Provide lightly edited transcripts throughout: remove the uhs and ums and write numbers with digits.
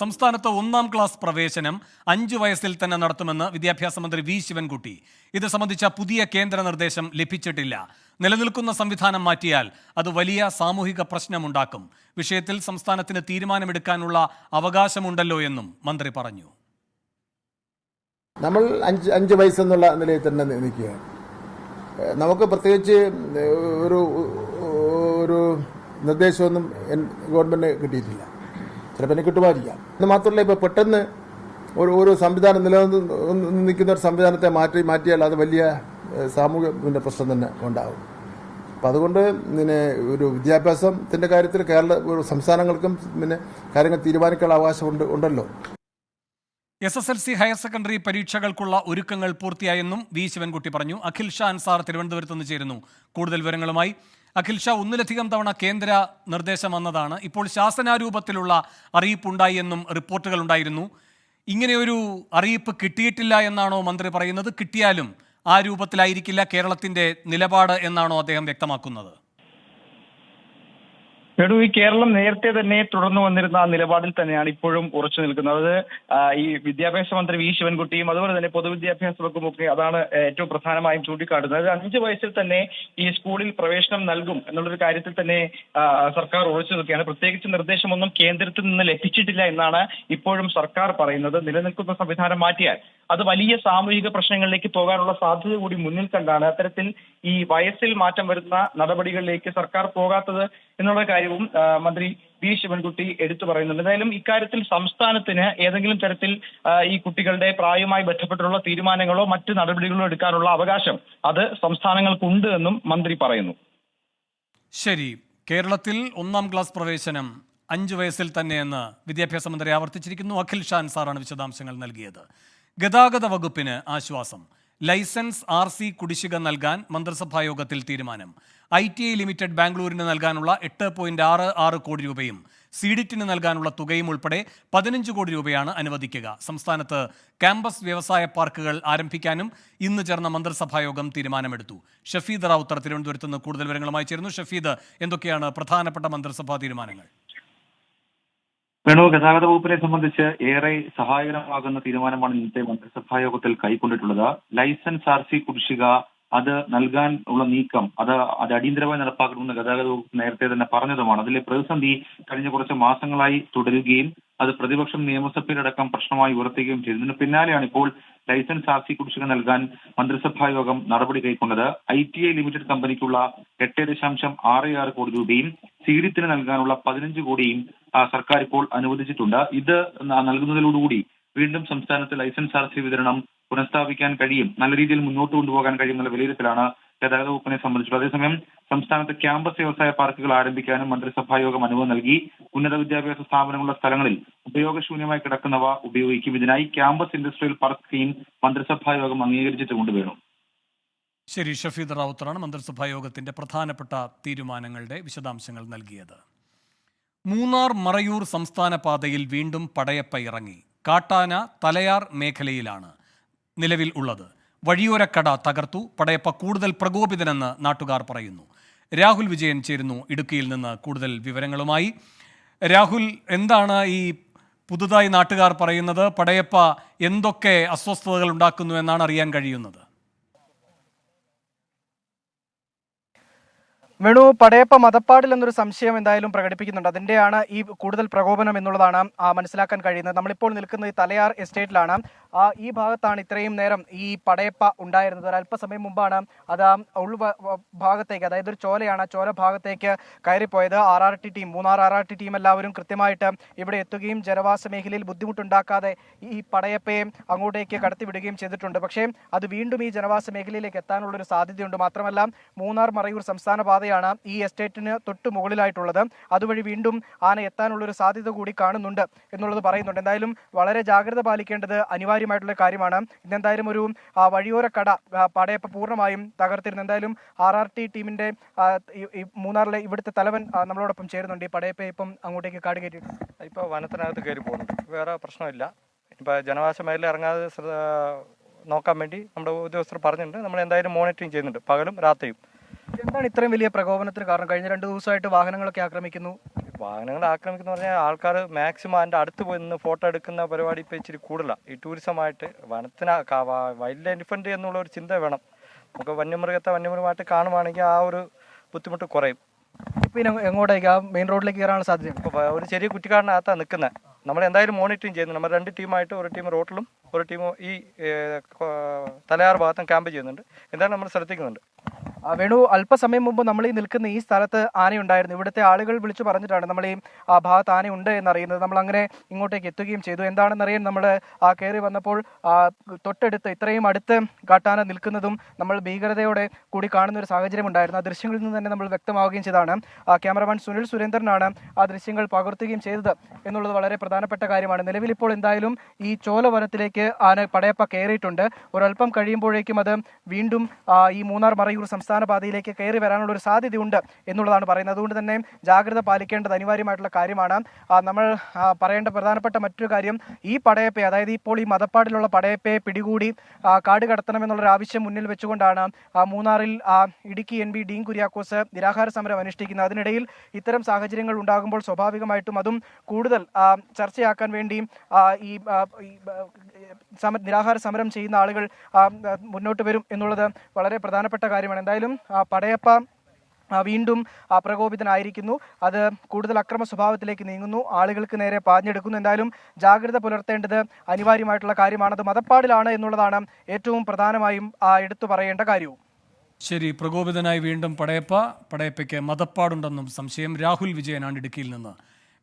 സംസ്ഥാനത്ത് 1-ാം ക്ലാസ് പ്രവേശനം 5 വയസ്സിൽ തന്നെ നടത്തുമെന്ന് വിദ്യാഭ്യാസ മന്ത്രി വി ശിവൻകുട്ടി. ഇത് സംബന്ധിച്ച പുതിയ കേന്ദ്ര നിർദ്ദേശം ലഭിച്ചിട്ടില്ല. നിലനിൽക്കുന്ന സംവിധാനം മാറ്റിയാൽ അത് വലിയ സാമൂഹിക പ്രശ്നമുണ്ടാക്കും. വിഷയത്തിൽ സംസ്ഥാനത്തിന് തീരുമാനമെടുക്കാനുള്ള അവകാശമുണ്ടല്ലോ എന്നും മന്ത്രി പറഞ്ഞു. നമ്മൾ 5 വയസ്സെന്നുള്ള നിലയിൽ തന്നെ നിൽക്കുകയാണ്. നമുക്ക് പ്രത്യേകിച്ച് ഒരു നിർദ്ദേശമൊന്നും ഗവൺമെന്റിന് കിട്ടിയിട്ടില്ല. ചിലപ്പോൾ എനിക്ക് കിട്ടുമായിരിക്കാം. എന്ന് മാത്രമല്ല, ഇപ്പോൾ പെട്ടെന്ന് ഒരു സംവിധാനം നിൽക്കുന്ന ഒരു സംവിധാനത്തെ മാറ്റിയാൽ അത് വലിയ സാമൂഹിക പ്രശ്നം തന്നെ ഉണ്ടാകും. അപ്പം അതുകൊണ്ട് ഒരു വിദ്യാഭ്യാസത്തിന്റെ കാര്യത്തിൽ സംസ്ഥാനങ്ങൾക്കും കാര്യങ്ങൾ തീരുമാനിക്കാനുള്ള അവകാശം ഉണ്ടല്ലോ. SSLC ഹയർ സെക്കൻഡറി പരീക്ഷകൾക്കുള്ള ഒരുക്കങ്ങൾ പൂർത്തിയായെന്നും വി ശിവൻകുട്ടി പറഞ്ഞു. അഖിൽ ഷാ അൻസാർ തിരുവനന്തപുരത്ത് നിന്ന് ചേരുന്നു കൂടുതൽ വിവരങ്ങളുമായി. അഖിൽ ഷാ, ഒന്നിലധികം തവണ കേന്ദ്ര നിർദ്ദേശം വന്നതാണ്. ഇപ്പോൾ ശാസനാരൂപത്തിലുള്ള അറിയിപ്പുണ്ടായി എന്നും റിപ്പോർട്ടുകൾ ഉണ്ടായിരുന്നു. ഇങ്ങനെയൊരു അറിയിപ്പ് കിട്ടിയിട്ടില്ല എന്നാണോ മന്ത്രി പറയുന്നത്? കിട്ടിയാലും ആ രൂപത്തിലായിരിക്കില്ല കേരളത്തിന്റെ നിലപാട് എന്നാണോ അദ്ദേഹം വ്യക്തമാക്കുന്നത്? ഈ കേരളം നേരത്തെ തന്നെ തുടർന്നു വന്നിരുന്ന ആ നിലപാടിൽ തന്നെയാണ് ഇപ്പോഴും ഉറച്ചു നിൽക്കുന്നത്. ഈ വിദ്യാഭ്യാസ മന്ത്രി വി ശിവൻകുട്ടിയും അതുപോലെ തന്നെ പൊതുവിദ്യാഭ്യാസ വകുപ്പൊക്കെ അതാണ് ഏറ്റവും പ്രധാനമായും ചൂണ്ടിക്കാട്ടുന്നത്. 5 വയസ്സിൽ തന്നെ ഈ സ്കൂളിൽ പ്രവേശനം നൽകും എന്നുള്ളൊരു കാര്യത്തിൽ തന്നെ സർക്കാർ ഉറച്ചു നിൽക്കുകയാണ്. പ്രത്യേകിച്ച് നിർദ്ദേശമൊന്നും കേന്ദ്രത്തിൽ നിന്ന് ലഭിച്ചിട്ടില്ല എന്നാണ് ഇപ്പോഴും സർക്കാർ പറയുന്നത്. നിലനിൽക്കുന്ന സംവിധാനം മാറ്റിയാൽ അത് വലിയ സാമൂഹിക പ്രശ്നങ്ങളിലേക്ക് പോകാനുള്ള സാധ്യത കൂടി മുന്നിൽ കണ്ടാണ് അത്തരത്തിൽ ഈ വയസ്സിൽ മാറ്റം വരുന്ന നടപടികളിലേക്ക് സർക്കാർ പോകാത്തത് എന്നുള്ള കാര്യവും മന്ത്രി വി ശിവൻകുട്ടി എടുത്തു പറയുന്നുണ്ട്. എന്തായാലും ഇക്കാര്യത്തിൽ സംസ്ഥാനത്തിന് ഏതെങ്കിലും തരത്തിൽ ഈ കുട്ടികളുടെ പ്രായവുമായി ബന്ധപ്പെട്ടുള്ള തീരുമാനങ്ങളോ മറ്റ് നടപടികളോ എടുക്കാനുള്ള അവകാശം അത് സംസ്ഥാനങ്ങൾക്കുണ്ട് എന്നും മന്ത്രി പറയുന്നു. ശരി, കേരളത്തിൽ 1-ാം ക്ലാസ് പ്രവേശനം 5 വയസ്സിൽ തന്നെയെന്ന് വിദ്യാഭ്യാസ മന്ത്രി ആവർത്തിച്ചിരിക്കുന്നു. അഖിൽ ഷാ അൻസാറാണ് വിശദാംശങ്ങൾ നൽകിയത്. ഗതാഗത വകുപ്പിന് ആശ്വാസം. ലൈസൻസ് RC കുടിശ്ശിക നൽകാൻ മന്ത്രിസഭാ യോഗത്തിൽ തീരുമാനം. ITI ലിമിറ്റഡ് ബാംഗ്ലൂരിന് നൽകാനുള്ള 8.66 കോടി രൂപയും സീഡിറ്റിന് നൽകാനുള്ള തുകയും ഉൾപ്പെടെ 15 കോടി രൂപയാണ് അനുവദിക്കുക. സംസ്ഥാനത്ത് ക്യാമ്പസ് വ്യവസായ പാർക്കുകൾ ആരംഭിക്കാനും ഇന്ന് ചേർന്ന മന്ത്രിസഭാ യോഗം തീരുമാനമെടുത്തു. ഷഫീദ് റാവുത്തർ തിരുവനന്തപുരത്ത് നിന്ന് കൂടുതൽ വിവരങ്ങളുമായി ചേരുന്നു. ഷഫീദ്, എന്തൊക്കെയാണ് പ്രധാനപ്പെട്ട മന്ത്രിസഭാ തീരുമാനങ്ങൾ? ഗതാഗത വകുപ്പിനെ സംബന്ധിച്ച് ഏറെ സഹായകരമാകുന്ന തീരുമാനമാണ് ഇന്നത്തെ മന്ത്രിസഭാ യോഗത്തിൽ കൈക്കൊണ്ടിട്ടുള്ളത്. ലൈസൻസ് RC കുടിശ്ശിക അത് നൽകാൻ ഉള്ള നീക്കം അത് അടിയന്തരമായി നടപ്പാക്കണമെന്ന് ഗതാഗത വകുപ്പ് നേരത്തെ തന്നെ പറഞ്ഞതുമാണ്. അതിലെ പ്രതിസന്ധി കഴിഞ്ഞ കുറച്ച് മാസങ്ങളായി തുടരുകയും അത് പ്രതിപക്ഷം നിയമസഭയിലടക്കം പ്രശ്നമായി ഉയർത്തുകയും ചെയ്തതിന് പിന്നാലെയാണ് ഇപ്പോൾ ലൈസൻസ് RC കുടിശ്ശിക നൽകാൻ മന്ത്രിസഭാ യോഗം നടപടി കൈക്കൊണ്ടത്. ITI ലിമിറ്റഡ് കമ്പനിക്കുള്ള 8.66 കോടി രൂപയും സീഡിറ്റിന് നൽകാനുള്ള 15 കോടിയും സർക്കാർ ഇപ്പോൾ അനുവദിച്ചിട്ടുണ്ട്. ഇത് നൽകുന്നതിലൂടെ വീണ്ടും സംസ്ഥാനത്ത് ലൈസൻസ് RC വിതരണം പുനഃസ്ഥാപിക്കാൻ കഴിയും, നല്ല രീതിയിൽ മുന്നോട്ട് കൊണ്ടുപോകാൻ കഴിയും എന്നുള്ള വിലയിരുത്തലാണ് ഗതാഗത വകുപ്പിനെ സംബന്ധിച്ചുള്ളത്. അതേസമയം സംസ്ഥാനത്ത് ക്യാമ്പസ് വ്യവസായ പാർക്കുകൾ ആരംഭിക്കാനും മന്ത്രിസഭാ യോഗം അനുമതി നൽകി. ഉന്നത വിദ്യാഭ്യാസ സ്ഥാപനങ്ങളുടെ സ്ഥലങ്ങളിൽ ഉപയോഗശൂന്യമായി കിടക്കുന്നവ ഉപയോഗിക്കും. ഇതിനായി ക്യാമ്പസ് ഇൻഡസ്ട്രിയൽ പാർക്ക് സ്കീം മന്ത്രിസഭാ യോഗം അംഗീകരിച്ചിട്ടുകൊണ്ട് വേണം. ശരി, ഷഫീദ് റാവുത്തറാണ് മന്ത്രിസഭാ യോഗത്തിന്റെ പ്രധാനപ്പെട്ട തീരുമാനങ്ങളുടെ വിശദാംശങ്ങൾ നൽകിയത്. മൂന്നാർ മറയൂർ സംസ്ഥാന പാതയിൽ വീണ്ടും പടയപ്പ ഇറങ്ങി. കാട്ടാന തലയാർ മേഖലയിലാണ് നിലവിൽ ഉള്ളത്. വഴിയോരക്കട തകർത്തു. പടയപ്പ കൂടുതൽ പ്രകോപിതനെന്ന് നാട്ടുകാർ പറയുന്നു. രാഹുൽ വിജയൻ ചേരുന്നു ഇടുക്കിയിൽ നിന്ന് കൂടുതൽ വിവരങ്ങളുമായി. രാഹുൽ, എന്താണ് ഈ പുതുതായി നാട്ടുകാർ പറയുന്നത്? പടയപ്പ എന്തൊക്കെ അസ്വസ്ഥതകൾ ഉണ്ടാക്കുന്നു എന്നാണ് അറിയാൻ കഴിയുന്നത്? വേണു, പടയപ്പ മതപ്പാടിൽ എന്നൊരു സംശയം എന്തായാലും പ്രകടിപ്പിക്കുന്നുണ്ട്. അതിൻ്റെയാണ് ഈ കൂടുതൽ പ്രകോപനം എന്നുള്ളതാണ് മനസ്സിലാക്കാൻ കഴിയുന്നത്. നമ്മളിപ്പോൾ നിൽക്കുന്ന ഈ തലയാർ എസ്റ്റേറ്റിലാണ്. ഈ ഭാഗത്താണ് ഇത്രയും നേരം ഈ പടയപ്പ ഉണ്ടായിരുന്നത്. ഒരല്പസമയം മുമ്പാണ് അത് ഭാഗത്തേക്ക്, അതായത് ഒരു ചോലയാണ്, ചോല ഭാഗത്തേക്ക് കയറിപ്പോയത്. RRT team, Munnar RRT team എല്ലാവരും കൃത്യമായിട്ട് ഇവിടെ എത്തുകയും ജനവാസ മേഖലയിൽ ബുദ്ധിമുട്ടുണ്ടാക്കാതെ ഈ പടയപ്പയെ അങ്ങോട്ടേക്ക് കടത്തിവിടുകയും ചെയ്തിട്ടുണ്ട്. പക്ഷേ അത് വീണ്ടും ഈ ജനവാസ മേഖലയിലേക്ക് എത്താനുള്ളൊരു സാധ്യതയുണ്ട്. മാത്രമല്ല മൂന്നാർ മറയൂർ സംസ്ഥാന പാതയാണ് ഈ എസ്റ്റേറ്റിന് തൊട്ട് മുകളിലായിട്ടുള്ളത്. അതുവഴി വീണ്ടും ആന എത്താനുള്ളൊരു സാധ്യത കൂടി കാണുന്നുണ്ട് എന്നുള്ളത് പറയുന്നുണ്ട്. എന്തായാലും വളരെ ജാഗ്രത പാലിക്കേണ്ടത് അനിവാര്യമായിട്ടുള്ള കാര്യമാണ്. ഇന്നെന്തായാലും ഒരു വഴിയോര കട പടയപ്പ പൂർണ്ണമായും തകർത്തിരുന്നു. എന്തായാലും RRT ടീമിന്റെ മൂന്നാറിലെ ഇവിടുത്തെ തലവൻ നമ്മളോടൊപ്പം ചേരുന്നുണ്ട്. ഈ പടയപ്പ ഇപ്പം അങ്ങോട്ടേക്ക് കാട് കയറ്റിയിട്ടുണ്ട്. ഇപ്പോൾ വനത്തിനകത്ത് കയറി പോകുന്നുണ്ട്, വേറെ പ്രശ്നമില്ല. ഇപ്പോൾ ജനവാസ മേഖല ഇറങ്ങാതെ നോക്കാൻ വേണ്ടി നമ്മുടെ ഉദ്യോഗസ്ഥർ പറഞ്ഞിട്ടുണ്ട്. നമ്മൾ എന്തായാലും മോണിറ്ററിങ് ചെയ്യുന്നുണ്ട് പകലും രാത്രിയും. എന്താണ് ഇത്രയും വലിയ പ്രകോപനത്തിന് കാരണം? കഴിഞ്ഞ 2 ദിവസമായിട്ട് വാഹനങ്ങളൊക്കെ ആക്രമിക്കുന്നു. വാഹനങ്ങൾ ആക്രമിക്കുന്ന പറഞ്ഞാൽ ആൾക്കാർ മാക്സിമം അതിൻ്റെ അടുത്ത് പോയി നിന്ന് ഫോട്ടോ എടുക്കുന്ന പരിപാടി ഇപ്പോൾ ഇച്ചിരി കൂടുതലാണ്. ഈ ടൂറിസമായിട്ട് വൈൽഡ് എലിഫൻറ്റ് എന്നുള്ള ഒരു ചിന്ത വേണം. നമുക്ക് വന്യമൃഗമായിട്ട് കാണുവാണെങ്കിൽ ആ ഒരു ബുദ്ധിമുട്ട് കുറയും. ഇപ്പം ഇനി എങ്ങോട്ടേക്ക് ആ മെയിൻ റോഡിലേക്ക് കയറാനുള്ള സാധ്യതയുണ്ട്? ഇപ്പോൾ ഒരു ചെറിയ കുറ്റിക്കാടിനകത്താണ് നിൽക്കുന്നത്. നമ്മൾ എന്തായാലും മോണിറ്ററിങ് ചെയ്യുന്നു. നമ്മൾ 2 ടീമായിട്ട്, ഒരു ടീം റോട്ടിലും ഒരു ടീം ഈ തലയാർ ഭാഗത്തും ക്യാമ്പ് ചെയ്യുന്നുണ്ട്. എന്തായാലും നമ്മൾ ശ്രദ്ധിക്കുന്നുണ്ട്. വേണു, അല്പസമയം മുമ്പ് നമ്മൾ ഈ നിൽക്കുന്ന ഈ സ്ഥലത്ത് ആനയുണ്ടായിരുന്നു. ഇവിടുത്തെ ആളുകൾ വിളിച്ചു പറഞ്ഞിട്ടാണ് നമ്മൾ ഈ ഭാഗത്ത് ആനയുണ്ട് എന്നറിയുന്നത്. നമ്മൾ അങ്ങനെ ഇങ്ങോട്ടേക്ക് എത്തുകയും ചെയ്തു. എന്താണെന്നറിയാൻ നമ്മൾ കയറി വന്നപ്പോൾ തൊട്ടടുത്ത് ഇത്രയും അടുത്ത് കാട്ടാന നിൽക്കുന്നതും നമ്മൾ ഭീകരതയോടെ കൂടി കാണുന്ന ഒരു സാഹചര്യം ഉണ്ടായിരുന്നു. ആ ദൃശ്യങ്ങളിൽ നിന്ന് തന്നെ നമ്മൾ വ്യക്തമാവുകയും ചെയ്തതാണ്. ക്യാമറമാൻ സുനിൽ സുരേന്ദ്രനാണ് ആ ദൃശ്യങ്ങൾ പകർത്തുകയും ചെയ്തത് എന്നുള്ളത് വളരെ പ്രധാനപ്പെട്ട കാര്യമാണ്. നിലവിൽ ഇപ്പോൾ എന്തായാലും ഈ ചോലവനത്തിലേക്ക് ആന പടയപ്പ കയറിയിട്ടുണ്ട്. ഒരല്പം കഴിയുമ്പോഴേക്കും അത് വീണ്ടും ഈ മൂന്നാർ മറയൂർ സംസ്ഥാന പാതയിലേക്ക് കയറി വരാനുള്ള ഒരു സാധ്യതയുണ്ട് എന്നുള്ളതാണ് പറയുന്നത്. അതുകൊണ്ട് തന്നെ ജാഗ്രത പാലിക്കേണ്ടത് അനിവാര്യമായിട്ടുള്ള കാര്യമാണ്. നമ്മൾ പറയേണ്ട പ്രധാനപ്പെട്ട മറ്റൊരു കാര്യം, ഈ പടയപ്പയെ, അതായത് ഇപ്പോൾ ഈ മതപ്പാടിലുള്ള പടയപ്പയെ പിടികൂടി കാട് കടത്തണമെന്നുള്ളൊരു ആവശ്യം മുന്നിൽ വെച്ചുകൊണ്ടാണ് മൂന്നാറിൽ ഇടുക്കി NB ഡീൻ കുര്യാക്കോസ് നിരാഹാര സമരം അനുഷ്ഠിക്കുന്നത്. അതിനിടയിൽ ഇത്തരം സാഹചര്യങ്ങൾ ഉണ്ടാകുമ്പോൾ സ്വാഭാവികമായിട്ടും അതും കൂടുതൽ ചർച്ചയാക്കാൻ വേണ്ടി ഈ നിരാഹാര സമരം ചെയ്യുന്ന ആളുകൾ മുന്നോട്ട് വരും എന്നുള്ളത് വളരെ പ്രധാനപ്പെട്ട കാര്യമാണ്. എന്തായാലും പടയപ്പ വീണ്ടും പ്രകോപിതനായിരിക്കുന്നു. അത് കൂടുതൽ അക്രമ സ്വഭാവത്തിലേക്ക് നീങ്ങുന്നു, ആളുകൾക്ക് നേരെ പാഞ്ഞെടുക്കുന്നു. എന്തായാലും ജാഗ്രത പുലർത്തേണ്ടത് അനിവാര്യമായിട്ടുള്ള കാര്യമാണ്. അത് മതപ്പാടിലാണ് എന്നുള്ളതാണ് ഏറ്റവും പ്രധാനമായും എടുത്തു പറയേണ്ട കാര്യവും. ശരി, പ്രകോപിതനായി വീണ്ടും പടയപ്പയ്ക്ക് മതപ്പാടുണ്ടെന്നും സംശയം. രാഹുൽ വിജയനാണ് ഇടുക്കിയിൽ നിന്ന്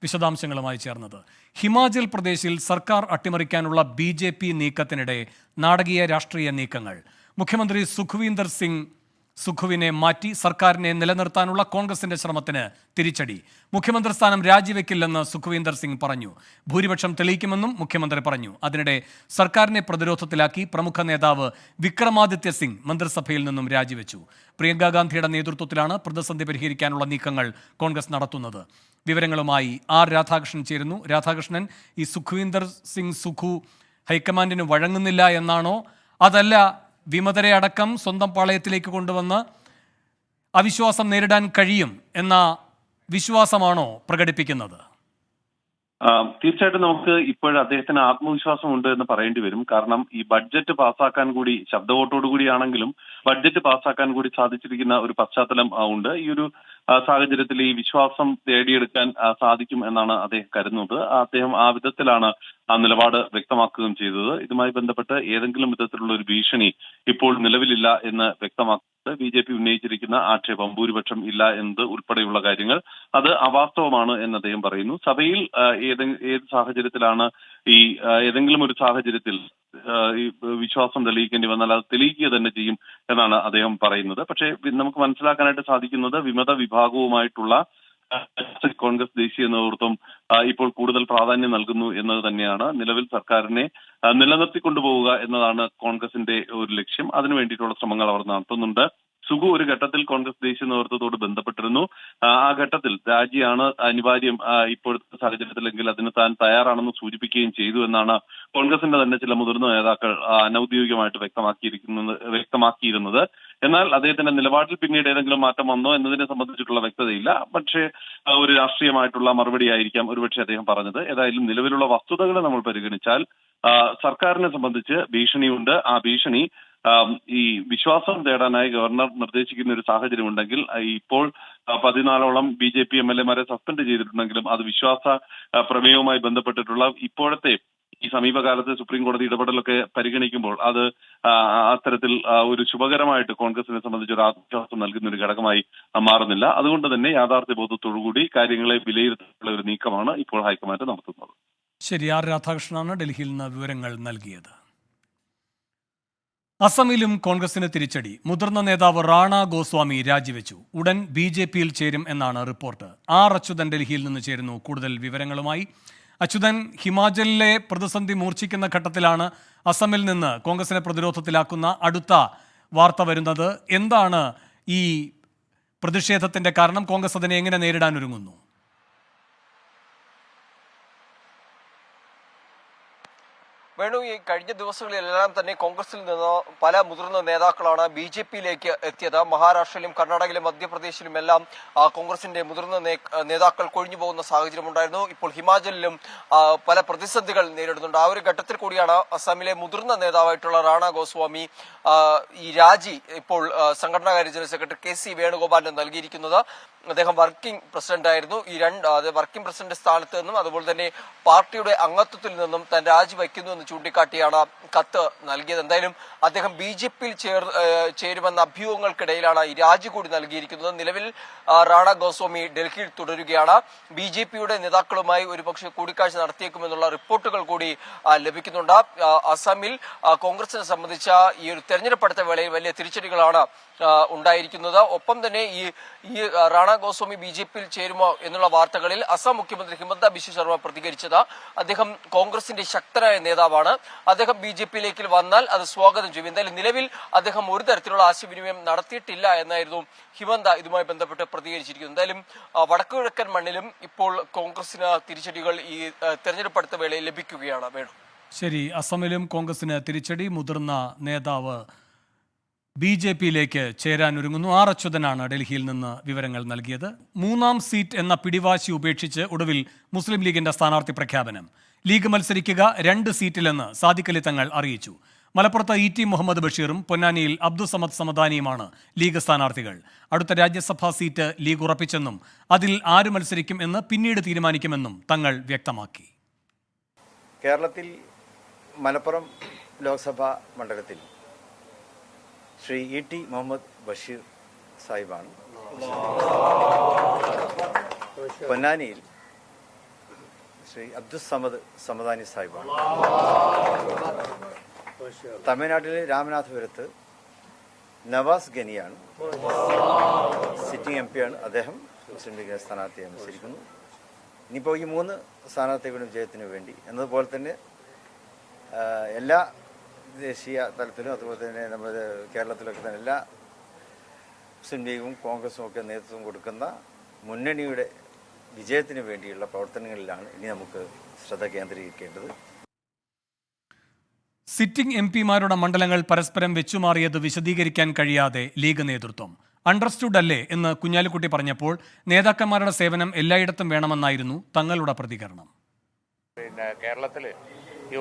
വിശദാംശങ്ങളുമായി ചേർന്നത്. ഹിമാചൽ പ്രദേശിൽ സർക്കാർ അട്ടിമറിക്കാനുള്ള BJP നീക്കത്തിനിടെ നാടകീയ രാഷ്ട്രീയ നീക്കങ്ങൾ. മുഖ്യമന്ത്രി സുഖ്വീന്ദർ സിംഗ് സുഖുവിനെ മാറ്റി സർക്കാരിനെ നിലനിർത്താനുള്ള കോൺഗ്രസിന്റെ ശ്രമത്തിന് തിരിച്ചടി. മുഖ്യമന്ത്രി സ്ഥാനം രാജിവെക്കില്ലെന്ന് സുഖ്വീന്ദർ സിംഗ് പറഞ്ഞു. ഭൂരിപക്ഷം തെളിയിക്കുമെന്നും മുഖ്യമന്ത്രി പറഞ്ഞു. അതിനിടെ സർക്കാരിനെ പ്രതിരോധത്തിലാക്കി പ്രമുഖ നേതാവ് വിക്രമാദിത്യ സിംഗ് മന്ത്രിസഭയിൽ നിന്നും രാജിവെച്ചു. പ്രിയങ്ക ഗാന്ധിയുടെ നേതൃത്വത്തിലാണ് പ്രതിസന്ധി പരിഹരിക്കാനുള്ള നീക്കങ്ങൾ കോൺഗ്രസ് നടത്തുന്നത്. വിവരങ്ങളുമായി രാധാകൃഷ്ണൻ ചേരുന്നു. രാധാകൃഷ്ണൻ, ഈ സുഖ്വീന്ദർ സിംഗ് സുഖു ഹൈക്കമാൻഡിന് വഴങ്ങുന്നില്ല എന്നാണോ, അതല്ല വിമതരെ അടക്കം സ്വന്തം പാളയത്തിലേക്ക് കൊണ്ടുവന്ന് അവിശ്വാസം നേരിടാൻ കഴിയും എന്ന വിശ്വാസമാണോ പ്രകടിപ്പിക്കുന്നത്? തീർച്ചയായിട്ടും നമുക്ക് ഇപ്പോഴും അദ്ദേഹത്തിന് ആത്മവിശ്വാസമുണ്ട് എന്ന് പറയേണ്ടി വരും. കാരണം ഈ ബഡ്ജറ്റ് പാസ്സാക്കാൻ കൂടി, ശബ്ദ വോട്ടോടുകൂടിയാണെങ്കിലും ബഡ്ജറ്റ് പാസ്സാക്കാൻ കൂടി സാധിച്ചിരിക്കുന്ന ഒരു പശ്ചാത്തലം ഉണ്ട്. ഈ ഒരു സാഹചര്യത്തിൽ ഈ വിശ്വാസം നേടിയെടുക്കാൻ സാധിക്കും എന്നാണ് അദ്ദേഹം കരുതുന്നത്. അദ്ദേഹം ആ വിധത്തിലാണ് ആ നിലപാട് വ്യക്തമാക്കുകയും ചെയ്തത്. ഇതുമായി ബന്ധപ്പെട്ട് ഏതെങ്കിലും വിധത്തിലുള്ള ഒരു ഭീഷണി ഇപ്പോൾ നിലവിലില്ല എന്ന് വ്യക്തമാക്കുന്നത് BJP ഉന്നയിച്ചിരിക്കുന്ന ആക്ഷേപം ഭൂരിപക്ഷം ഇല്ല എന്നത് ഉൾപ്പെടെയുള്ള കാര്യങ്ങൾ അത് അവാസ്തവമാണ് എന്ന് അദ്ദേഹം പറയുന്നു. സഭയിൽ ഏത് സാഹചര്യത്തിലാണ് ഈ ഏതെങ്കിലും ഒരു സാഹചര്യത്തിൽ ഈ വിശ്വാസം തെളിയിക്കേണ്ടി വന്നാൽ അത് തെളിയിക്കുക തന്നെ ചെയ്യും എന്നാണ് അദ്ദേഹം പറയുന്നത്. പക്ഷേ നമുക്ക് മനസ്സിലാക്കാനായിട്ട് സാധിക്കുന്നത് വിമത വിഭാഗവുമായിട്ടുള്ള കോൺഗ്രസ് ദേശീയ നേതൃത്വം ഇപ്പോൾ കൂടുതൽ പ്രാധാന്യം നൽകുന്നു എന്നത് തന്നെയാണ്. നിലവിൽ സർക്കാരിനെ നിലനിർത്തിക്കൊണ്ടുപോവുക എന്നതാണ് കോൺഗ്രസിന്റെ ഒരു ലക്ഷ്യം. അതിനു വേണ്ടിയിട്ടുള്ള ശ്രമങ്ങൾ അവർ നടത്തുന്നുണ്ട്. സുഖു ഒരു ഘട്ടത്തിൽ കോൺഗ്രസ് ദേശീയ നേതൃത്വത്തോട് ബന്ധപ്പെട്ടിരുന്നു. ആ ഘട്ടത്തിൽ രാജിയാണ് അനിവാര്യം ഇപ്പോഴത്തെ സാഹചര്യത്തിലെങ്കിൽ അതിന് താൻ തയ്യാറാണെന്ന് സൂചിപ്പിക്കുകയും ചെയ്തു എന്നാണ് കോൺഗ്രസിന്റെ തന്നെ ചില മുതിർന്ന നേതാക്കൾ അനൌദ്യോഗികമായിട്ട് വ്യക്തമാക്കിയിരുന്നത്. എന്നാൽ അദ്ദേഹത്തിന്റെ നിലപാടിൽ പിന്നീട് ഏതെങ്കിലും മാറ്റം വന്നോ എന്നതിനെ സംബന്ധിച്ചിട്ടുള്ള വ്യക്തതയില്ല. പക്ഷേ ഒരു രാഷ്ട്രീയമായിട്ടുള്ള മറുപടി ആയിരിക്കാം ഒരുപക്ഷെ അദ്ദേഹം പറഞ്ഞത്. ഏതായാലും നിലവിലുള്ള വസ്തുതകളെ നമ്മൾ പരിഗണിച്ചാൽ സർക്കാരിനെ സംബന്ധിച്ച് ഭീഷണിയുണ്ട്. ആ ഭീഷണി ഈ വിശ്വാസം തേടാനായി ഗവർണർ നിർദ്ദേശിക്കുന്ന ഒരു സാഹചര്യം ഉണ്ടെങ്കിൽ ഇപ്പോൾ 14ഓളം BJP MLA-മാരെ സസ്പെൻഡ് ചെയ്തിട്ടുണ്ടെങ്കിലും അത് വിശ്വാസ പ്രമേയവുമായി ബന്ധപ്പെട്ടിട്ടുള്ള ഇപ്പോഴത്തെ ഈ സമീപകാലത്തെ സുപ്രീം കോടതി ഇടപെടലൊക്കെ പരിഗണിക്കുമ്പോൾ അത് അത്തരത്തിൽ ഒരു ശുഭകരമായിട്ട് കോൺഗ്രസിനെ സംബന്ധിച്ച് ഒരു ആത്മവിശ്വാസം നൽകുന്ന ഒരു ഘടകമായി മാറുന്നില്ല. അതുകൊണ്ട് തന്നെ യാഥാർത്ഥ്യ ബോധത്തോടുകൂടി കാര്യങ്ങളെ വിലയിരുത്താനുള്ള ഒരു നീക്കമാണ് ഇപ്പോൾ ഹൈക്കമാൻഡ് നടത്തുന്നത്. ശരി, രാധാകൃഷ്ണനാണ് ഡൽഹിയിൽ നിന്ന് വിവരങ്ങൾ നൽകിയത്. അസമിലും കോൺഗ്രസിന് തിരിച്ചടി. മുതിർന്ന നേതാവ് റാണ ഗോസ്വാമി രാജിവെച്ചു. ഉടൻ BJP-യിൽ ചേരും എന്നാണ് റിപ്പോർട്ട്. അച്യുതൻ ഡൽഹിയിൽ നിന്ന് ചേരുന്നു കൂടുതൽ വിവരങ്ങളുമായി. അച്യുതൻ, ഹിമാചലിലെ പ്രതിസന്ധി മൂർച്ഛിക്കുന്ന ഘട്ടത്തിലാണ് അസമിൽ നിന്ന് കോൺഗ്രസിനെ പ്രതിരോധത്തിലാക്കുന്ന അടുത്ത വാർത്ത വരുന്നത്. എന്താണ് ഈ പ്രതിഷേധത്തിന്റെ കാരണം? കോൺഗ്രസ് അതിനെ എങ്ങനെ നേരിടാനൊരുങ്ങുന്നു? വേണു, ഈ കഴിഞ്ഞ ദിവസങ്ങളിലെല്ലാം തന്നെ കോൺഗ്രസിൽ നിന്ന് പല മുതിർന്ന നേതാക്കളാണ് BJP-യിലേക്ക് എത്തിയത്. മഹാരാഷ്ട്രയിലും കർണാടകയിലും മധ്യപ്രദേശിലും എല്ലാം കോൺഗ്രസിന്റെ മുതിർന്ന നേതാക്കൾ കൊഴിഞ്ഞു പോകുന്ന സാഹചര്യമുണ്ടായിരുന്നു. ഇപ്പോൾ ഹിമാചലിലും പല പ്രതിസന്ധികൾ നേരിടുന്നുണ്ട്. ആ ഒരു ഘട്ടത്തിൽ കൂടിയാണ് അസമിലെ മുതിർന്ന നേതാവായിട്ടുള്ള റാണ ഗോസ്വാമി ഈ രാജി ഇപ്പോൾ സംഘടനാകാര്യ ജനറൽ സെക്രട്ടറി KC വേണുഗോപാലിന് നൽകിയിരിക്കുന്നത്. അദ്ദേഹം വർക്കിംഗ് പ്രസിഡന്റ് ആയിരുന്നു. വർക്കിംഗ് പ്രസിഡന്റ് സ്ഥാനത്ത് നിന്നും അതുപോലെ തന്നെ പാർട്ടിയുടെ അംഗത്വത്തിൽ നിന്നും താൻ രാജിവെക്കുന്നു എന്ന് ചൂണ്ടിക്കാട്ടിയാണ് കത്ത് നൽകിയത്. എന്തായാലും അദ്ദേഹം BJP-യിൽ ചേരുമെന്ന അഭ്യൂഹങ്ങൾക്കിടയിലാണ് ഈ രാജി കൂടി നൽകിയിരിക്കുന്നത്. നിലവിൽ റാണ ഗോസ്വാമി ഡൽഹിയിൽ തുടരുകയാണ്. BJP-യുടെ നേതാക്കളുമായി ഒരുപക്ഷെ കൂടിക്കാഴ്ച നടത്തിയേക്കുമെന്നുള്ള റിപ്പോർട്ടുകൾ കൂടി ലഭിക്കുന്നുണ്ട്. അസമിൽ കോൺഗ്രസിനെ സംബന്ധിച്ച ഈ ഒരു തെരഞ്ഞെടുപ്പ് അടുത്ത വേളയിൽ വലിയ തിരിച്ചടികളാണ് ഉണ്ടായിരിക്കുന്നത്. ഒപ്പം തന്നെ ഈ റാണ ഗോസ്വാമി BJP-യിൽ ചേരുമോ എന്നുള്ള വാർത്തകളിൽ അസം മുഖ്യമന്ത്രി ഹിമന്ത ബിശ്വ ശർമ്മ പ്രതികരിച്ചത് അദ്ദേഹം കോൺഗ്രസിന്റെ ശക്തനായ നേതാവാണ്, അദ്ദേഹം BJP-യിലേക്ക് വന്നാൽ അത് സ്വാഗതം ചെയ്യും. എന്തായാലും നിലവിൽ അദ്ദേഹം ഒരു തരത്തിലുള്ള ആശയവിനിമയം നടത്തിയിട്ടില്ല എന്നായിരുന്നു ഹിമന്ത ഇതുമായി ബന്ധപ്പെട്ട് പ്രതികരിച്ചിരിക്കുന്നത്. എന്തായാലും വടക്കുകിഴക്കൻ മണ്ണിലും ഇപ്പോൾ കോൺഗ്രസിന് തിരിച്ചടികൾ ഈ തെരഞ്ഞെടുപ്പ് അടുത്ത വേളയിൽ ലഭിക്കുകയാണ്. വേണു, ശരി, അസമിലും കോൺഗ്രസിന് തിരിച്ചടി. മുതിർന്ന നേതാവ് BJP-യിലേക്ക് ചേരാനൊരുങ്ങുന്നു. R. അച്യുതനാണ് ഡൽഹിയിൽ നിന്ന് വിവരങ്ങൾ നൽകിയത്. 3ാം സീറ്റ് എന്ന പിടിവാശി ഉപേക്ഷിച്ച് ഒടുവിൽ മുസ്ലിം ലീഗിന്റെ സ്ഥാനാർത്ഥി പ്രഖ്യാപനം. ലീഗ് മത്സരിക്കുക 2 സീറ്റിലെന്ന് സാദിഖ് അലി തങ്ങൾ അറിയിച്ചു. മലപ്പുറത്ത് ET മുഹമ്മദ് ബഷീറും പൊന്നാനിയിൽ അബ്ദുസമദ് സമദാനിയുമാണ് ലീഗ് സ്ഥാനാർത്ഥികൾ. അടുത്ത രാജ്യസഭാ സീറ്റ് ലീഗ് ഉറപ്പിച്ചെന്നും അതിൽ ആര് മത്സരിക്കും എന്ന് പിന്നീട് തീരുമാനിക്കുമെന്നും തങ്ങൾ വ്യക്തമാക്കി. കേരളത്തിൽ മലപ്പുറം ലോക്സഭാ മണ്ഡലത്തിൽ ശ്രീ ET മുഹമ്മദ് ബഷീർ സാഹിബാണ്. പൊന്നാനിയിൽ ശ്രീ അബ്ദുസമദ് സമദാനി സാഹിബാണ്. തമിഴ്നാട്ടിലെ രാമനാഥപുരത്ത് നവാസ് ഗനിയാണ്, സിറ്റിംഗ് MP ആണ്. അദ്ദേഹം മുസ്ലിം ലീഗിന്റെ സ്ഥാനാർത്ഥിയായി മത്സരിക്കുന്നു. ഇനിയിപ്പോൾ ഈ 3 സ്ഥാനാർത്ഥികളുടെ വിജയത്തിന് വേണ്ടി എന്നതുപോലെ തന്നെ എല്ലാ ദേശീയ തലത്തിലും അതുപോലെ തന്നെ നമ്മുടെ കേരളത്തിലൊക്കെ തന്നെ എല്ലാ മുസ്ലിം ലീഗും കോൺഗ്രസും ഒക്കെ നേതൃത്വം കൊടുക്കുന്ന മുന്നണിയുടെ വിജയത്തിന് വേണ്ടിയുള്ള പ്രവർത്തനങ്ങളിലാണ് ഇനി നമുക്ക് ശ്രദ്ധ കേന്ദ്രീകരിക്കേണ്ടത്. സിറ്റിംഗ് MP-മാരുടെ മണ്ഡലങ്ങൾ പരസ്പരം വെച്ചുമാറിയത് വിശദീകരിക്കാൻ കഴിയാതെ ലീഗ് നേതൃത്വം. അണ്ടർസ്റ്റുഡ് അല്ലേ എന്ന് കുഞ്ഞാലിക്കുട്ടി പറഞ്ഞപ്പോൾ നേതാക്കന്മാരുടെ സേവനം എല്ലായിടത്തും വേണമെന്നായിരുന്നു തങ്ങളുടെ പ്രതികരണം. പിന്നെ കേരളത്തിൽ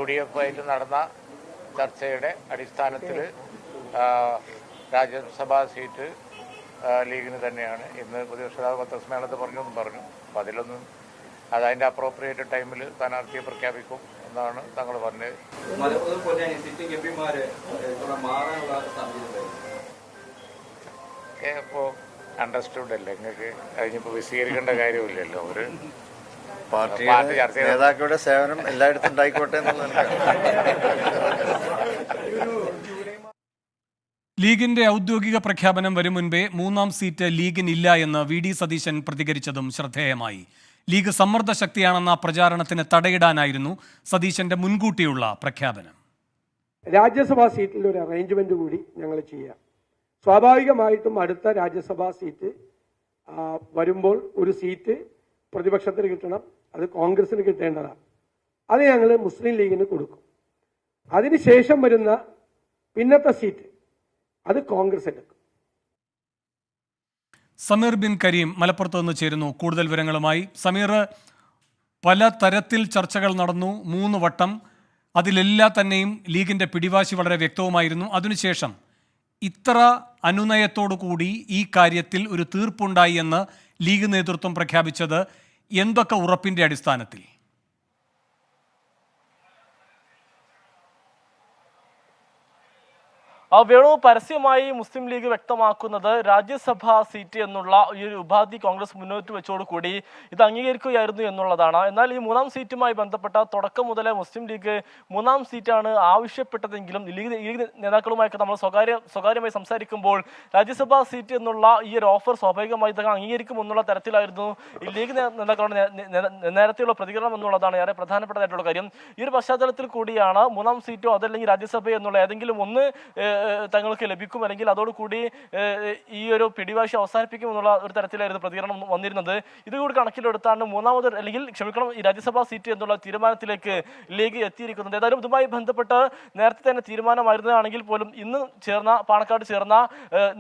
UDF ആയിട്ട് നടന്ന ചർച്ചയുടെ അടിസ്ഥാനത്തിൽ രാജ്യസഭാ സീറ്റ് ലീഗിന് തന്നെയാണ്. ഇന്ന് പ്രതിപക്ഷ പത്രസമ്മേളനത്തിൽ പറഞ്ഞു. അപ്പോൾ അതിലൊന്നും അതിൻ്റെ അപ്രോപ്രിയേറ്റ് ടൈമിൽ സ്ഥാനാർത്ഥിയെ പ്രഖ്യാപിക്കും എന്നാണ് തങ്ങൾ പറഞ്ഞത്. അപ്പോൾ അണ്ടർസ്റ്റുഡ് അല്ലേ, നിങ്ങൾക്ക് അതിനിപ്പോൾ വിശദീകരിക്കേണ്ട കാര്യമില്ലല്ലോ. ഒരു പാർട്ടി നേതാക്കളുടെ സേവനം എല്ലായിടത്തും ഉണ്ടായിക്കോട്ടെ എന്നുള്ളതാണ്. ലീഗിന്റെ ഔദ്യോഗിക പ്രഖ്യാപനം വരും മുൻപേ 3ാം സീറ്റ് ലീഗിനില്ല എന്ന് VD സതീശൻ പ്രതികരിച്ചതും ശ്രദ്ധേയമായി. ലീഗ് സമ്മർദ്ദ ശക്തിയാണെന്ന പ്രചാരണത്തിന് തടയിടാനായിരുന്നു സതീശന്റെ മുൻകൂട്ടിയുള്ള പ്രഖ്യാപനം. രാജ്യസഭാ സീറ്റിൽ ഒരു അറേഞ്ച്മെന്റ് കൂടി ഞങ്ങൾ ചെയ്യാം. സ്വാഭാവികമായിട്ടും അടുത്ത രാജ്യസഭാ സീറ്റ് വരുമ്പോൾ ഒരു സീറ്റ് പ്രതിപക്ഷത്തിന് കിട്ടണം, അത് കോൺഗ്രസിന് കിട്ടേണ്ടതാണ്. അത് ഞങ്ങൾ മുസ്ലിം ലീഗിന് കൊടുക്കും. അതിനുശേഷം വരുന്ന പിന്നത്തെ സീറ്റ് അത് കോൺഗ്രസ് എടുക്കും. സമീർ ബിൻ കരീം മലപ്പുറത്ത് നിന്ന് ചേരുന്നു കൂടുതൽ വിവരങ്ങളുമായി. സമീർ, പല തരത്തിൽ ചർച്ചകൾ നടന്നു, 3 വട്ടം. അതിലെല്ലാം തന്നെയും ലീഗിന്റെ പിടിവാശി വളരെ വ്യക്തവുമായിരുന്നു. അതിനുശേഷം ഇത്ര അനുനയത്തോടു കൂടി ഈ കാര്യത്തിൽ ഒരു തീർപ്പുണ്ടായി എന്ന് ലീഗ് നേതൃത്വം പ്രഖ്യാപിച്ചത് എന്തൊക്കെ ഉറപ്പിന്റെ അടിസ്ഥാനത്തിൽ? വേണു, പരസ്യമായി മുസ്ലിം ലീഗ് വ്യക്തമാക്കുന്നത് രാജ്യസഭാ സീറ്റ് എന്നുള്ള ഈ ഒരു ഉപാധി കോൺഗ്രസ് മുന്നോട്ട് വെച്ചോടുകൂടി ഇത് അംഗീകരിക്കുകയായിരുന്നു എന്നുള്ളതാണ്. എന്നാൽ ഈ 3ാം സീറ്റുമായി ബന്ധപ്പെട്ട തുടക്കം മുതലേ മുസ്ലിം ലീഗ് 3ാം സീറ്റാണ് ആവശ്യപ്പെട്ടതെങ്കിലും ലീഗ് നേതാക്കളുമായൊക്കെ നമ്മൾ സ്വകാര്യമായി സംസാരിക്കുമ്പോൾ രാജ്യസഭാ സീറ്റ് എന്നുള്ള ഈ ഒരു ഓഫർ സ്വാഭാവികമായി തങ്ങൾ അംഗീകരിക്കും എന്നുള്ള തരത്തിലായിരുന്നു ഈ ലീഗ് നേതാക്കളുടെ നേരത്തെയുള്ള പ്രതികരണം എന്നുള്ളതാണ് ഏറെ പ്രധാനപ്പെട്ടതായിട്ടുള്ള കാര്യം. ഈ ഒരു പശ്ചാത്തലത്തിൽ കൂടിയാണ് 3ാം സീറ്റോ അതല്ലെങ്കിൽ രാജ്യസഭയോ എന്നുള്ള ഏതെങ്കിലും ഒന്ന് തങ്ങൾക്ക് ലഭിക്കും, അല്ലെങ്കിൽ അതോടുകൂടി ഈ ഒരു പിടിവാശി അവസാനിപ്പിക്കും എന്നുള്ള ഒരു തരത്തിലായിരുന്നു പ്രതികരണം വന്നിരുന്നത്. ഇതുകൂടി കണക്കിലെടുത്താണ് മൂന്നാമത്, അല്ലെങ്കിൽ ക്ഷമിക്കണം, ഈ രാജ്യസഭാ സീറ്റ് എന്നുള്ള തീരുമാനത്തിലേക്ക് ലീഗ് എത്തിയിരിക്കുന്നത്. ഏതായാലും ഇതുമായി ബന്ധപ്പെട്ട് നേരത്തെ തന്നെ തീരുമാനമായിരുന്നതാണെങ്കിൽ പോലും ഇന്ന് പാണക്കാട് ചേർന്ന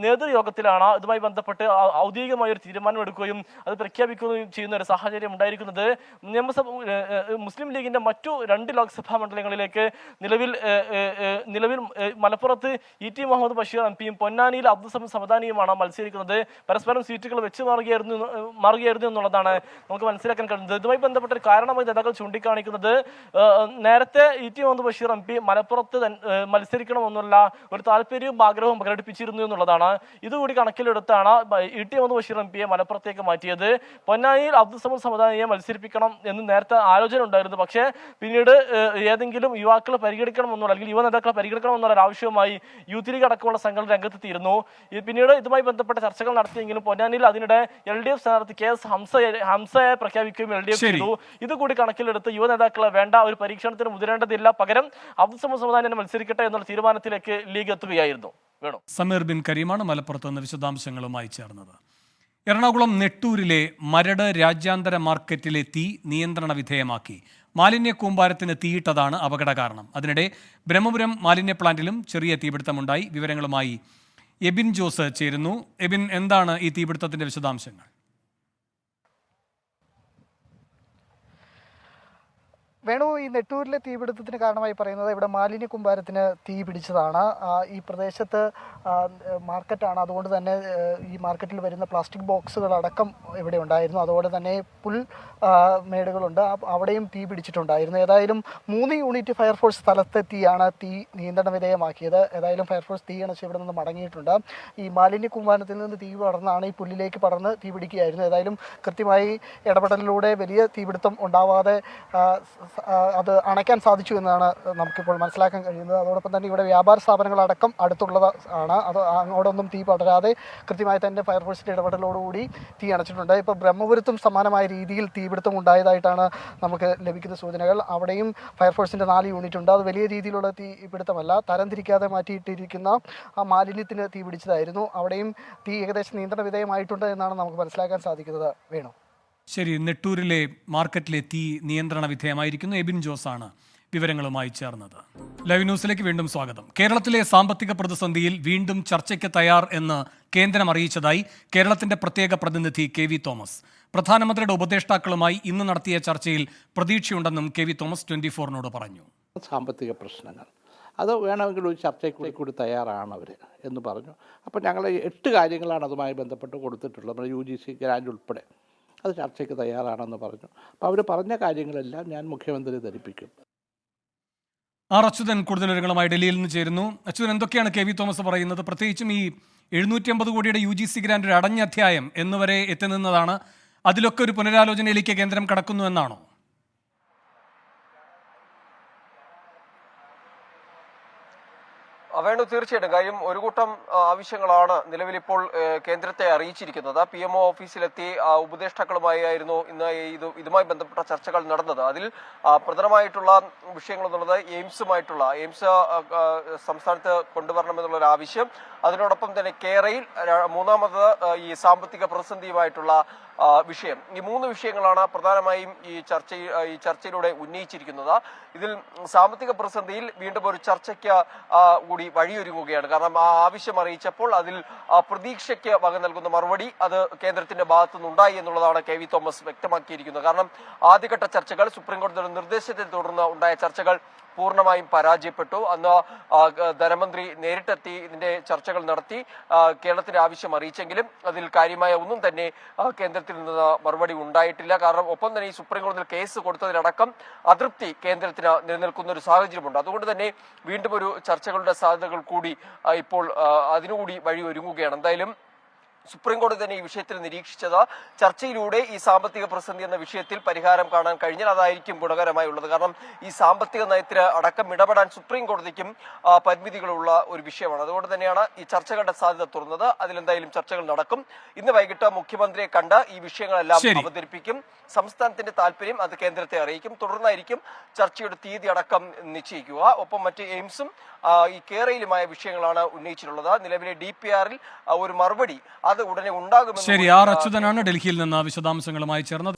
നേതൃയോഗത്തിലാണ് ഇതുമായി ബന്ധപ്പെട്ട് ഔദ്യോഗികമായ ഒരു തീരുമാനം എടുക്കുകയും അത് പ്രഖ്യാപിക്കുകയും ചെയ്യുന്ന ഒരു സാഹചര്യം ഉണ്ടായിരിക്കുന്നത്. മുസ്ലിം ലീഗിന്റെ മറ്റു 2 ലോക്സഭാ മണ്ഡലങ്ങളിലേക്ക് നിലവിൽ മലപ്പുറത്ത് ഇ ടി മുഹമ്മദ് ബഷീർ എംപിയും പൊന്നാനിയിൽ അബ്ദുൽ സമദ് സമദാനിയുമാണ് മത്സരിക്കുന്നത്. പരസ്പരം സീറ്റുകൾ വെച്ച് മാറുകയായിരുന്നു എന്നുള്ളതാണ് നമുക്ക് മനസ്സിലാക്കാൻ കഴിയുന്നത്. ഇതുമായി ബന്ധപ്പെട്ട ഒരു കാരണമായി നേതാക്കൾ ചൂണ്ടിക്കാണിക്കുന്നത് നേരത്തെ E T Muhammad Basheer M P മലപ്പുറത്ത് മത്സരിക്കണമെന്നുള്ള ഒരു താല്പര്യവും ആഗ്രഹവും പ്രകടിപ്പിച്ചിരുന്നു എന്നുള്ളതാണ്. ഇതുകൂടി കണക്കിലെടുത്താണ് E T Muhammad Basheer M പിയെ മലപ്പുറത്തേക്ക് മാറ്റിയത്. പൊന്നാനിയിൽ അബ്ദുൽ സമദ് സമദാനിയെ മത്സരിപ്പിക്കണം എന്ന് നേരത്തെ ആലോചന ഉണ്ടായിരുന്നു. പക്ഷേ പിന്നീട് ഏതെങ്കിലും യുവാക്കളെ പരിഗണിക്കണമെന്നുള്ള, അല്ലെങ്കിൽ യുവ നേതാക്കളെ പരിഗണിക്കണമെന്നുള്ള ഒരു ആവശ്യവുമായി യൂത്ത് ലീഗ് അടക്കമുള്ള സംഘടന രംഗത്തെത്തിയിരുന്നു. പിന്നീട് ഇതുമായി ബന്ധപ്പെട്ട ചർച്ചകൾ നടത്തിയെങ്കിലും പൊന്നാനിയിൽ അതിനിടെ LDF സ്ഥാനാർത്ഥി KS ഹംസയെ പ്രഖ്യാപിക്കുകയും LDF ചെയ്തു. ഇതുകൂടി കണക്കിലെടുത്ത് യുവ നേതാക്കളെ വേണ്ട, ഒരു പരീക്ഷണത്തിന് മുതിരേണ്ടതില്ല, പകരം അബ്ദുൽ സമദ് സമദാനിയെ മത്സരിക്കട്ടെ എന്നുള്ള തീരുമാനത്തിലേക്ക് ലീഗ് എത്തുകയായിരുന്നു. വേണു. സമീർ ബിൻ കരീമാണ് മലപ്പുറത്ത് നിന്ന് വിശദാംശങ്ങളുമായി ചേർന്നത്. എറണാകുളം നെട്ടൂരിലെ മരട് രാജ്യാന്തര മാർക്കറ്റിലെ തീ നിയന്ത്രണ വിധേയമാക്കി. മാലിന്യ കൂമ്പാരത്തിന് തീയിട്ടതാണ് അപകട കാരണം. അതിനിടെ ബ്രഹ്മപുരം മാലിന്യ പ്ലാന്റിലും ചെറിയ തീപിടുത്തമുണ്ടായി. വിവരങ്ങളുമായി എബിൻ ജോസ് ചേരുന്നു. എബിൻ, എന്താണ് ഈ തീപിടുത്തത്തിന്റെ വിശദാംശങ്ങൾ? വേണു, ഈ നെട്ടൂരിലെ തീപിടുത്തത്തിന് കാരണമായി പറയുന്നത് ഇവിടെ മാലിന്യ കൂമ്പാരത്തിന് തീ പിടിച്ചതാണ്. ഈ പ്രദേശത്ത് മാർക്കറ്റാണ്, അതുകൊണ്ട് തന്നെ ഈ മാർക്കറ്റിൽ വരുന്ന പ്ലാസ്റ്റിക് ബോക്സുകളടക്കം ഇവിടെ ഉണ്ടായിരുന്നു. അതുപോലെ തന്നെ പുൽ മേടുകളുണ്ട്, അവിടെയും തീ പിടിച്ചിട്ടുണ്ടായിരുന്നു. ഏതായാലും 3 യൂണിറ്റ് ഫയർഫോഴ്സ് സ്ഥലത്തെത്തിയാണ് തീ നിയന്ത്രണ വിധേയമാക്കിയത്. ഏതായാലും ഫയർഫോഴ്സ് തീ അണച്ച് ഇവിടെ നിന്ന് മടങ്ങിയിട്ടുണ്ട്. ഈ മാലിന്യ കൂമ്പാരത്തിൽ നിന്ന് തീ പടർന്നാണ് ഈ പുല്ലിലേക്ക് പടർന്ന് തീ പിടിക്കുകയായിരുന്നു. ഏതായാലും കൃത്യമായി ഇടപെടലിലൂടെ വലിയ തീപിടുത്തം ഉണ്ടാവാതെ അത് അണയ്ക്കാൻ സാധിച്ചു എന്നാണ് നമുക്കിപ്പോൾ മനസ്സിലാക്കാൻ കഴിയുന്നത്. അതോടൊപ്പം തന്നെ ഇവിടെ വ്യാപാര സ്ഥാപനങ്ങളടക്കം അടുത്തുള്ളതാണ്. അത് അങ്ങോട്ടൊന്നും തീ പടരാതെ കൃത്യമായി തന്നെ ഫയർഫോഴ്സിൻ്റെ ഇടപെടലോടുകൂടി തീ അണച്ചിട്ടുണ്ട്. ഇപ്പോൾ ബ്രഹ്മപുരത്തും സമാനമായ രീതിയിൽ തീപിടുത്തം ഉണ്ടായതായിട്ടാണ് നമുക്ക് ലഭിക്കുന്ന സൂചനകൾ. അവിടെയും ഫയർഫോഴ്സിൻ്റെ 4 യൂണിറ്റ് ഉണ്ട്. അത് വലിയ രീതിയിലുള്ള തീപിടുത്തമല്ല, തരംതിരിക്കാതെ മാറ്റിയിട്ടിരിക്കുന്ന ആ മാലിന്യത്തിന് തീ പിടിച്ചതായിരുന്നു. അവിടെയും തീ ഏകദേശം നിയന്ത്രണ വിധേയമായിട്ടുണ്ട് എന്നാണ് നമുക്ക് മനസ്സിലാക്കാൻ സാധിക്കുന്നത്. വേണു. ശരി, നെട്ടൂരിലെ മാർക്കറ്റിലെ തീ നിയന്ത്രണ വിധേയമായിരിക്കുന്നു. എബിൻ ജോസാണ് വിവരങ്ങളുമായി ചേർന്നത്. ലൈവ് ന്യൂസിലേക്ക് വീണ്ടും സ്വാഗതം. കേരളത്തിലെ സാമ്പത്തിക പ്രതിസന്ധിയിൽ വീണ്ടും ചർച്ചയ്ക്ക് തയ്യാർ എന്ന് കേന്ദ്രം അറിയിച്ചതായി കേരളത്തിന്റെ പ്രത്യേക പ്രതിനിധി KV തോമസ്. പ്രധാനമന്ത്രിയുടെ ഉപദേഷ്ടാക്കളുമായി ഇന്ന് നടത്തിയ ചർച്ചയിൽ പ്രതീക്ഷയുണ്ടെന്നും KV തോമസ് 24-നോട് പറഞ്ഞു. സാമ്പത്തിക പ്രശ്നങ്ങൾ അത് വേണമെങ്കിൽ ഒരു ചർച്ചയ്ക്ക് കൂടി തയ്യാറാണ് അവർ എന്ന് പറഞ്ഞു. അപ്പോൾ ഞങ്ങൾ 8 കാര്യങ്ങളാണ് അതുമായി ബന്ധപ്പെട്ട് കൊടുത്തിട്ടുള്ളത്. നമ്മുടെ UGC ഗ്രാൻഡ് ഉൾപ്പെടെ അത് ചർച്ചയ്ക്ക് തയ്യാറാണെന്ന് പറഞ്ഞു. അപ്പോൾ അവർ പറഞ്ഞ കാര്യങ്ങളെല്ലാം ഞാൻ മുഖ്യമന്ത്രിയെ ധരിപ്പിക്കും. അച്യുതൻ കൂടുതൽ വിവരങ്ങളുമായി ഡൽഹിയിൽ നിന്ന് ചേരുന്നു. അച്യുതൻ, എന്തൊക്കെയാണ് KV തോമസ് പറയുന്നത്? പ്രത്യേകിച്ചും ഈ 750 കോടിയുടെ UGC ഗ്രാൻഡ് ഒരു അടഞ്ഞ അധ്യായം എന്നുവരെ എത്തി നിന്നതാണ്. അതിലൊക്കെ ഒരു പുനരാലോചനയിലേക്ക് കേന്ദ്രം കടക്കുന്നു എന്നാണോ? വേണു, തീർച്ചയായിട്ടും. കാര്യം ഒരു കൂട്ടം ആവശ്യങ്ങളാണ് നിലവിലിപ്പോൾ കേന്ദ്രത്തെ അറിയിച്ചിരിക്കുന്നത്. PMO ഓഫീസിലെത്തി ഉപദേഷ്ടാക്കളുമായി ആയിരുന്നു ഇന്ന് ഇതുമായി ബന്ധപ്പെട്ട ചർച്ചകൾ നടന്നത്. അതിൽ പ്രധാനമായിട്ടുള്ള വിഷയങ്ങൾ എന്നുള്ളത് എയിംസ് സംസ്ഥാനത്ത് കൊണ്ടുവരണമെന്നുള്ള ഒരു ആവശ്യം, അതിനോടൊപ്പം തന്നെ കേരളയിൽ 3ാമത് ഈ സാമ്പത്തിക പ്രതിസന്ധിയുമായിട്ടുള്ള വിഷയം. ഈ 3 വിഷയങ്ങളാണ് പ്രധാനമായും ഈ ചർച്ചയിലൂടെ ഉന്നയിച്ചിരിക്കുന്നത്. ഇതിൽ സാമ്പത്തിക പ്രതിസന്ധിയിൽ വീണ്ടും ഒരു ചർച്ചയ്ക്ക് കൂടി വഴിയൊരുങ്ങുകയാണ്. കാരണം ആ ആവശ്യം അറിയിച്ചപ്പോൾ അതിൽ പ്രതീക്ഷയ്ക്ക് വക നൽകുന്ന മറുപടി അത് കേന്ദ്രത്തിന്റെ ഭാഗത്തുനിന്നുണ്ടായി എന്നുള്ളതാണ് KV തോമസ് വ്യക്തമാക്കിയിരിക്കുന്നത്. കാരണം ആദ്യഘട്ട ചർച്ചകൾ, സുപ്രീംകോടതിയുടെ നിർദ്ദേശത്തെ തുടർന്ന് ഉണ്ടായ ചർച്ചകൾ പൂർണ്ണമായും പരാജയപ്പെട്ടു. അന്ന് ധനമന്ത്രി നേരിട്ടെത്തി ഇതിന്റെ ചർച്ചകൾ നടത്തി കേരളത്തിന്റെ ആവശ്യം അറിയിച്ചെങ്കിലും അതിൽ കാര്യമായ ഒന്നും തന്നെ കേന്ദ്രത്തിൽ നിന്ന് മറുപടി ഉണ്ടായിട്ടില്ല. കാരണം ഒപ്പം തന്നെ ഈ സുപ്രീംകോടതിയിൽ കേസ് കൊടുത്തതിലടക്കം അതൃപ്തി കേന്ദ്രത്തിന് നിലനിൽക്കുന്ന ഒരു സാഹചര്യമുണ്ട്. അതുകൊണ്ട് തന്നെ വീണ്ടും ഒരു ചർച്ചകളുടെ സാധ്യതകൾ കൂടി ഇപ്പോൾ അതിനുകൂടി വഴി ഒരുങ്ങുകയാണ്. എന്തായാലും സുപ്രീം കോടതി തന്നെ ഈ വിഷയത്തിൽ നിരീക്ഷിച്ചത്. ചർച്ചയിലൂടെ ഈ സാമ്പത്തിക പ്രതിസന്ധി എന്ന വിഷയത്തിൽ പരിഹാരം കാണാൻ കഴിഞ്ഞാൽ അതായിരിക്കും ഗുണകരമായി ഉള്ളത്. കാരണം ഈ സാമ്പത്തിക നയത്തിന് അടക്കം ഇടപെടാൻ സുപ്രീം കോടതിക്കും പരിമിതികളുള്ള ഒരു വിഷയമാണ്. അതുകൊണ്ട് തന്നെയാണ് ഈ ചർച്ചകളുടെ സാധ്യത തുറന്നത്. അതിലെന്തായാലും ചർച്ചകൾ നടക്കും. ഇന്ന് വൈകിട്ട് മുഖ്യമന്ത്രിയെ കണ്ട് ഈ വിഷയങ്ങളെല്ലാം അവതരിപ്പിക്കും. സംസ്ഥാനത്തിന്റെ താല്പര്യം അത് കേന്ദ്രത്തെ അറിയിക്കും. തുടർന്നായിരിക്കും ചർച്ചയുടെ തീയതി അടക്കം നിശ്ചയിക്കുക. ഒപ്പം മറ്റ് എയിംസും ഈ കേരളയിലുമായ വിഷയങ്ങളാണ് ഉന്നയിച്ചിട്ടുള്ളത്. നിലവിലെ DPR-ൽ ഒരു മറുപടി അത് ഉടനെ ഉണ്ടാകുമെന്ന് ശരി, R. അച്യുതനാണ് ഡൽഹിയിൽ നിന്ന് വിശദാംശങ്ങളുമായി ചേർന്നത്.